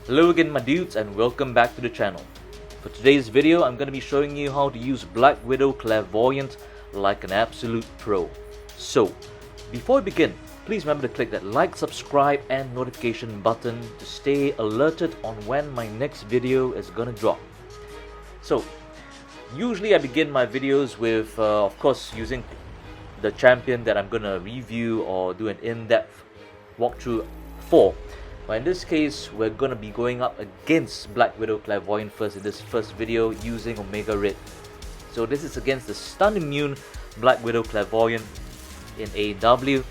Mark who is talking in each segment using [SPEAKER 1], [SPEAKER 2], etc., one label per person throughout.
[SPEAKER 1] Hello again my dudes and welcome back to the channel. For today's video I'm going to be showing you how to use Black Widow Clairvoyant like an absolute pro. So, before we begin, please remember to click that like, subscribe and notification button to stay alerted on when my next video is going to drop. So, usually I begin my videos with, of course, using the champion that I'm going to review or do an in-depth walkthrough for. But in this case, we're going to be going up against Black Widow Clairvoyant first in this first video using Omega Red. So this is against the stun immune Black Widow Clairvoyant in AW.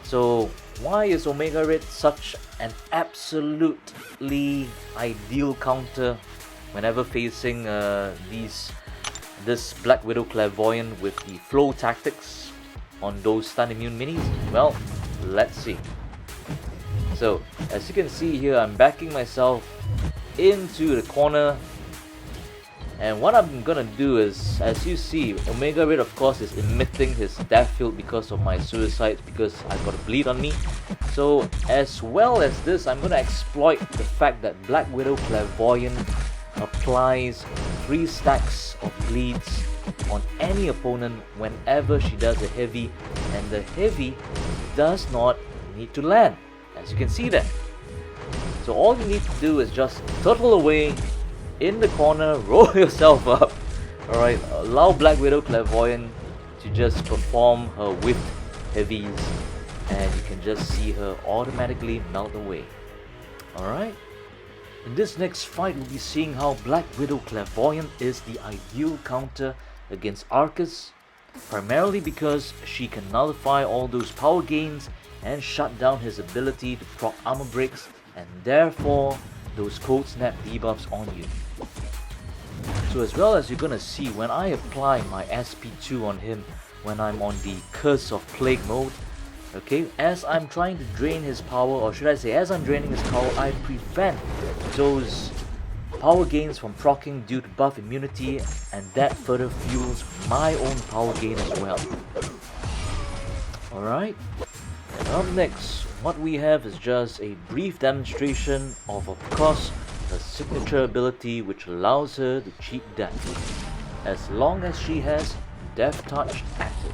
[SPEAKER 1] So why is Omega Red such an absolutely ideal counter whenever facing this Black Widow Clairvoyant with the flow tactics on those stun immune minis? Well, let's see. So, as you can see here, I'm backing myself into the corner, and what I'm gonna do is, as you see, Omega Red of course is emitting his death field because of my suicides, because I've got a bleed on me. So as well as this, I'm gonna exploit the fact that Black Widow Clairvoyant applies 3 stacks of bleeds on any opponent whenever she does a heavy, and the heavy does not need to land, as you can see there. So all you need to do is just turtle away in the corner, roll yourself up, alright, allow Black Widow Clairvoyant to just perform her whipped heavies, and you can just see her automatically melt away. Alright, in this next fight we'll be seeing how Black Widow Clairvoyant is the ideal counter against Arcus, primarily because she can nullify all those power gains and shut down his ability to proc armor breaks and therefore those cold snap debuffs on you. So as well as you're gonna see, when I apply my SP2 on him when I'm on the Curse of Plague mode, okay, as I'm trying to drain his power, or should I say as I'm draining his power, I prevent those power gains from proccing due to buff immunity, and that further fuels my own power gain as well. Alright. And up next, what we have is just a brief demonstration of course, her signature ability which allows her to cheat death, as long as she has Death Touch active.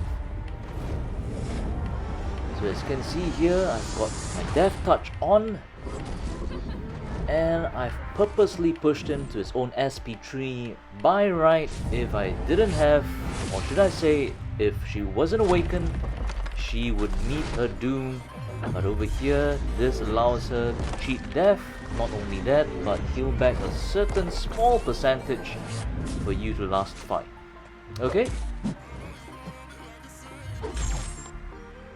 [SPEAKER 1] So as you can see here, I've got my Death Touch on, and I've purposely pushed him to his own SP3. By right, if I didn't have, or should I say, if she wasn't awakened, she would meet her doom, but over here this allows her to cheat death. Not only that, but heal back a certain small percentage for you to last fight. Okay?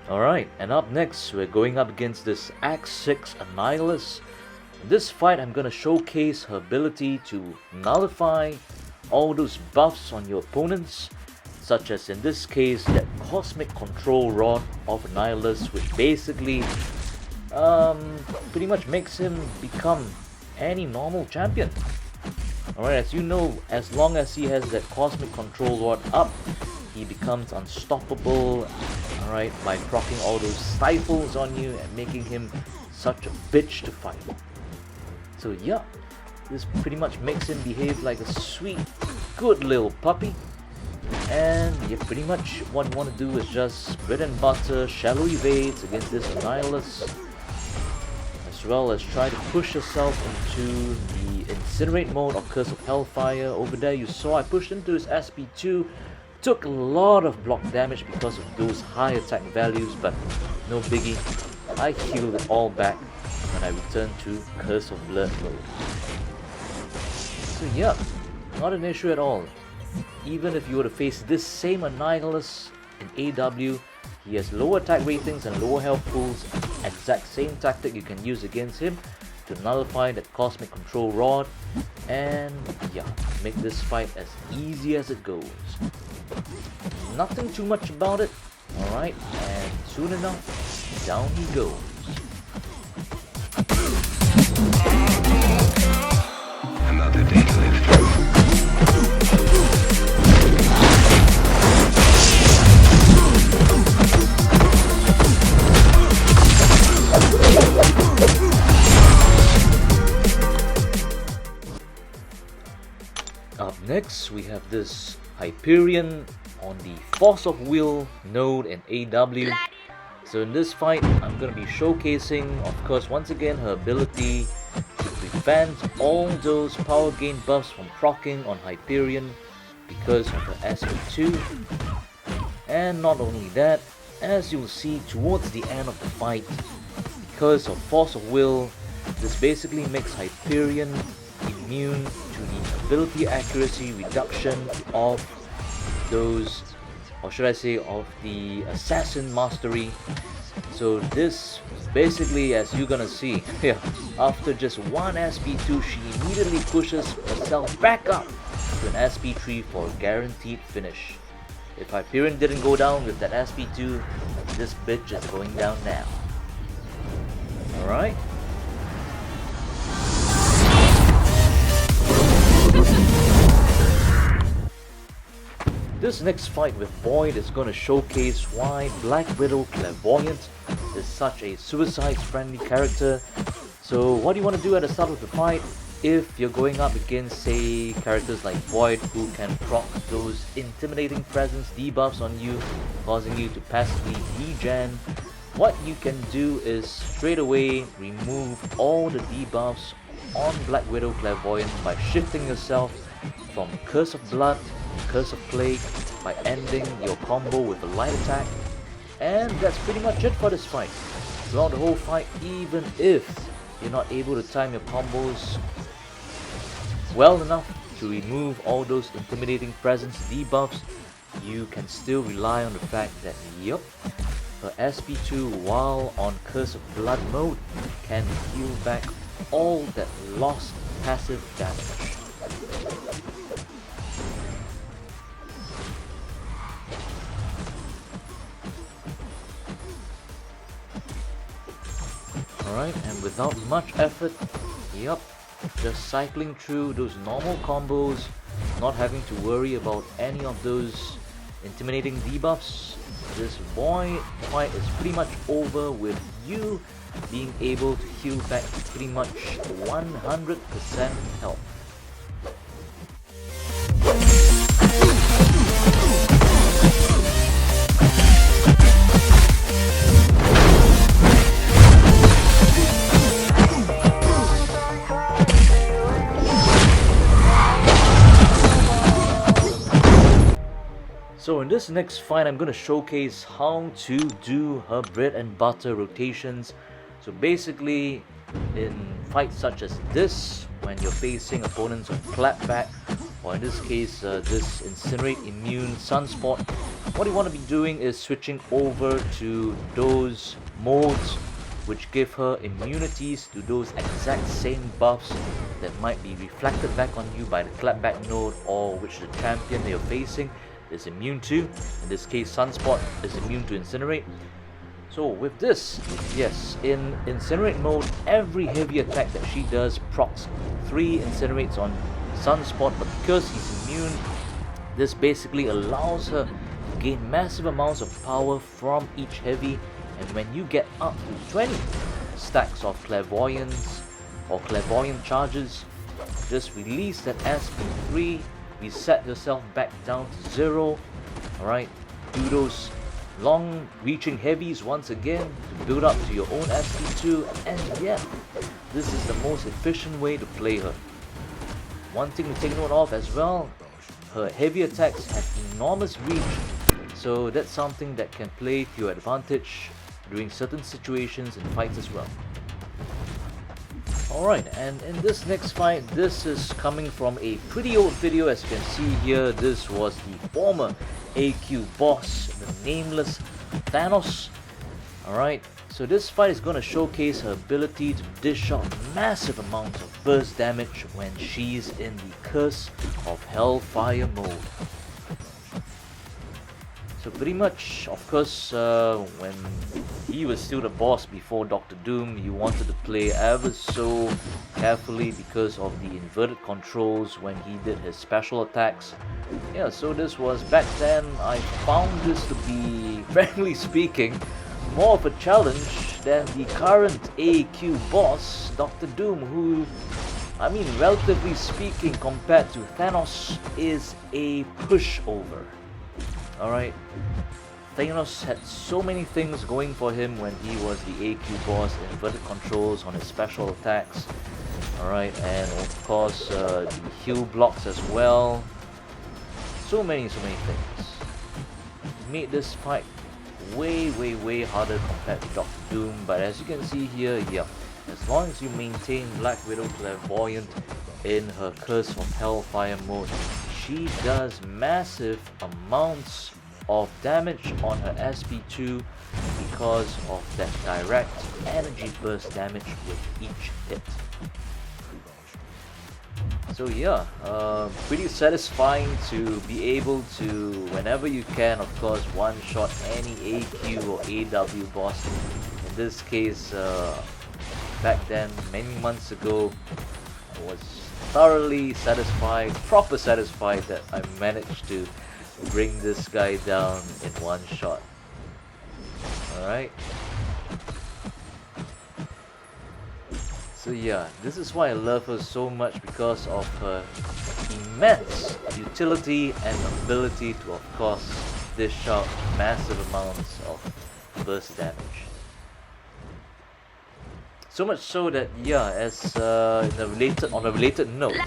[SPEAKER 1] Alright, and up next we're going up against this AQ6 Annihilus. In this fight I'm gonna showcase her ability to nullify all those buffs on your opponents, such as in this case that Cosmic Control Rod of Nilus, which basically pretty much makes him become any normal champion. Alright, as you know, as long as he has that Cosmic Control Rod up, he becomes unstoppable, alright, by proccing all those stifles on you and making him such a bitch to fight. So yeah, this pretty much makes him behave like a sweet, good little puppy. And yeah, pretty much what you want to do is just bread and butter shallow evades against this Nilus, as well as try to push yourself into the Incinerate mode or Curse of Hellfire. Over there you saw I pushed into his SP2, took a lot of block damage because of those high attack values, but no biggie, I healed it all back when I returned to Curse of Blood mode. So yeah, not an issue at all. Even if you were to face this same Annihilus in AW, he has lower attack ratings and lower health pools. Exact same tactic you can use against him to nullify that Cosmic Control Rod, and yeah, make this fight as easy as it goes. Nothing too much about it, alright, and soon enough, down he goes.
[SPEAKER 2] Another day to live through.
[SPEAKER 1] Next, we have this Hyperion on the Force of Will node and AW. So in this fight, I'm going to be showcasing, of course, once again, her ability to prevent all those power gain buffs from proccing on Hyperion because of her SP2. And not only that, as you'll see towards the end of the fight, because of Force of Will, this basically makes Hyperion immune to the ability accuracy reduction of those, or should I say, of the Assassin Mastery. So this basically, as you're gonna see here, after just one SP2, she immediately pushes herself back up to an SP3 for a guaranteed finish. If Hyperion didn't go down with that SP2, this bitch is going down now. Alright? This next fight with Void is going to showcase why Black Widow Clairvoyant is such a suicide-friendly character. So what do you want to do at the start of the fight? If you're going up against, say, characters like Void who can proc those intimidating presence debuffs on you, causing you to passively degen, what you can do is straight away remove all the debuffs on Black Widow Clairvoyant by shifting yourself from Curse of Blood to Curse of Plague by ending your combo with a light attack. And that's pretty much it for this fight. Throughout the whole fight, even if you're not able to time your combos well enough to remove all those intimidating presence debuffs, you can still rely on the fact that, yup, her SP2 while on Curse of Blood mode can heal back all that lost passive damage. Alright, and without much effort, yup, just cycling through those normal combos, not having to worry about any of those intimidating debuffs, this Void fight is pretty much over with you being able to heal back pretty much 100% health. So in this next fight, I'm going to showcase how to do her bread and butter rotations. So basically, in fights such as this, when you're facing opponents on clapback, or in this case, this Incinerate Immune Sunspot, what you want to be doing is switching over to those modes which give her immunities to those exact same buffs that might be reflected back on you by the clapback node, or which the champion that you're facing is immune to. In this case, Sunspot is immune to Incinerate. So with this, yes, in Incinerate mode, every heavy attack that she does procs 3 Incinerates on Sunspot, but because he's immune, this basically allows her to gain massive amounts of power from each heavy, and when you get up to 20 stacks of Clairvoyance or Clairvoyant charges, just release that SP3, reset yourself back down to 0, alright, do those long reaching heavies once again to build up to your own SP2, and yeah, this is the most efficient way to play her. One thing to take note of as well, her heavy attacks have enormous reach, so that's something that can play to your advantage during certain situations and fights as well. Alright, and in this next fight, this is coming from a pretty old video. As you can see here, this was the former AQ boss, the nameless Thanos. Alright, so this fight is going to showcase her ability to dish out massive amounts of burst damage when she's in the Curse of Hellfire mode. So pretty much, of course, when he was still the boss before Dr. Doom, you wanted to play ever so carefully because of the inverted controls when he did his special attacks. Yeah, so this was back then. I found this to be, frankly speaking, more of a challenge than the current AQ boss, Dr. Doom, who I mean, relatively speaking, compared to Thanos, is a pushover. Alright? Thanos had so many things going for him when he was the AQ boss, inverted controls on his special attacks. Alright, and of course the heal blocks as well. So many things. Made this fight way harder compared to Doctor Doom, but as you can see here, yeah, as long as you maintain Black Widow Clairvoyant in her Curse of Hellfire mode, she does massive amounts of damage on her SP2 because of that direct energy burst damage with each hit. So yeah, pretty satisfying to be able to, whenever you can, of course, one-shot any AQ or AW boss. In this case, back then, many months ago, I was thoroughly satisfied, proper satisfied that I managed to bring this guy down in one shot. Alright. So yeah, this is why I love her so much, because of her immense utility and ability to, of course, dish out massive amounts of burst damage. So much so that, yeah, as on a related note,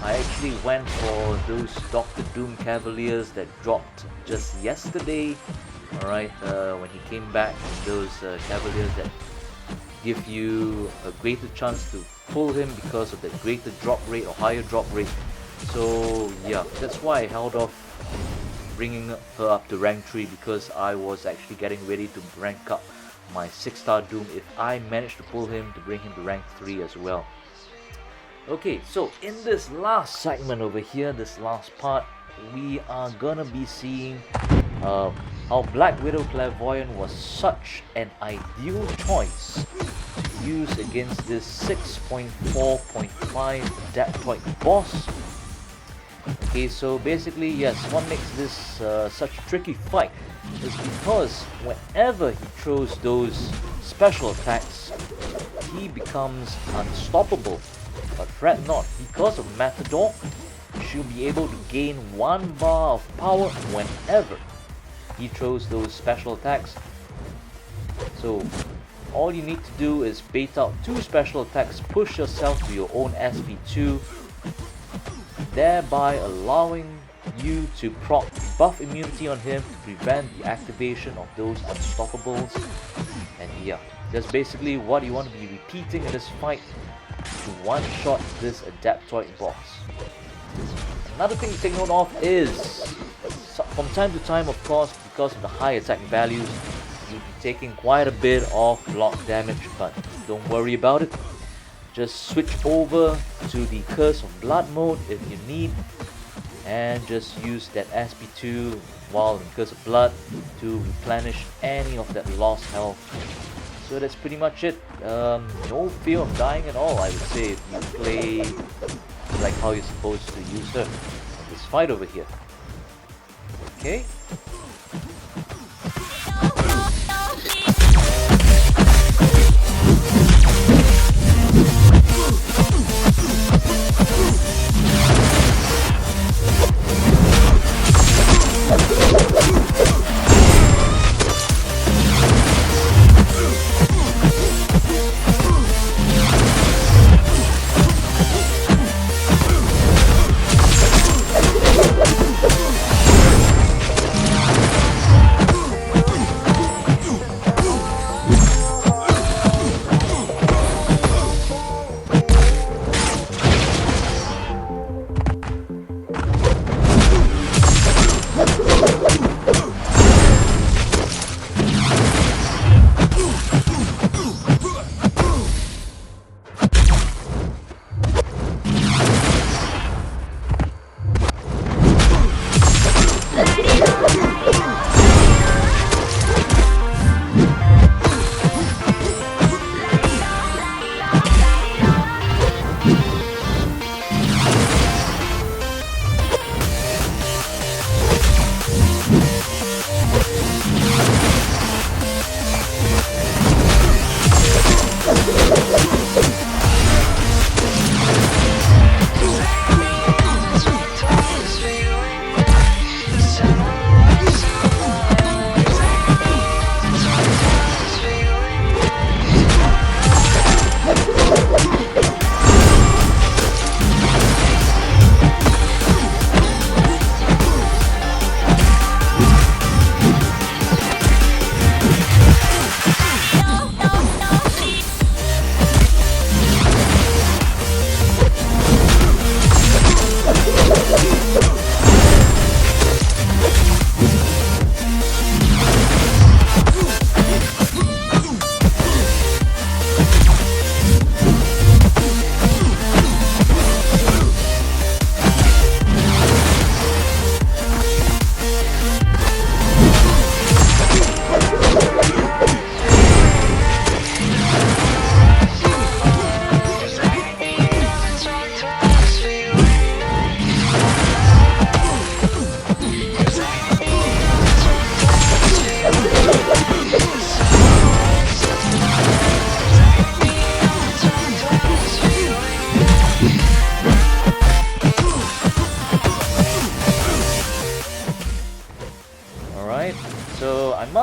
[SPEAKER 1] I actually went for those Doctor Doom Cavaliers that dropped just yesterday. Alright, when he came back, those Cavaliers that give you a greater chance to pull him because of that greater drop rate or higher drop rate. So yeah, that's why I held off bringing her up to rank 3, because I was actually getting ready to rank up my 6-star Doom if I managed to pull him to bring him to rank 3 as well. Okay, so in this last segment over here, this last part, we are gonna be seeing how Black Widow Clairvoyant was such an ideal choice to use against this 6.4.5 Adaptoid boss. Okay, so basically, yes, what makes this such a tricky fight is because whenever he throws those special attacks, he becomes unstoppable. But fret not, because of Matador, she'll be able to gain 1 bar of power whenever he throws those special attacks. So all you need to do is bait out 2 special attacks, push yourself to your own SP2, thereby allowing you to proc buff immunity on him to prevent the activation of those unstoppables. And yeah, that's basically what you want to be repeating in this fight to one-shot this Adaptoid boss. Another thing to take note of is, from time to time, of course, because of the high attack values, you'll be taking quite a bit of block damage, but don't worry about it. Just switch over to the Curse of Blood mode if you need, and just use that SP2 while in Curse of Blood to replenish any of that lost health. So that's pretty much it. No fear of dying at all, I would say, if you play like how you're supposed to use her in this fight over here. Okay.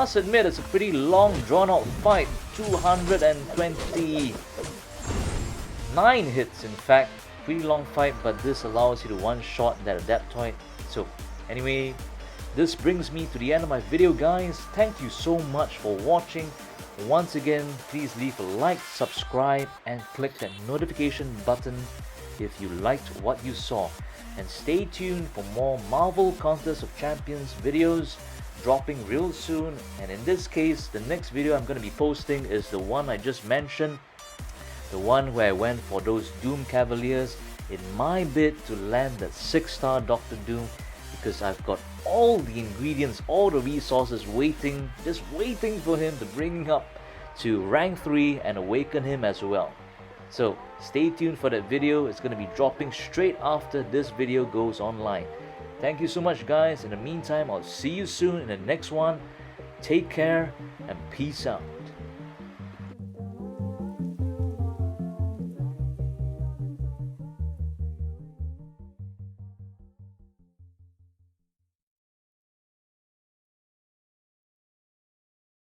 [SPEAKER 1] must admit it's a pretty long drawn out fight. 229 hits in fact. Pretty long fight, but this allows you to one-shot that Adaptoid. So anyway, this brings me to the end of my video, guys. Thank you so much for watching. Once again, please leave a like, subscribe, and click that notification button if you liked what you saw. And stay tuned for more Marvel Contest of Champions videos dropping real soon. And in this case, the next video I'm going to be posting is the one I just mentioned, the one where I went for those Doom Cavaliers in my bid to land that 6-star Doctor Doom, because I've got all the ingredients, all the resources waiting, just waiting for him to bring him up to rank 3 and awaken him as well. So stay tuned for that video. It's going to be dropping straight after this video goes online. Thank you so much, guys. In the meantime, I'll see you soon in the next one. Take care and peace out.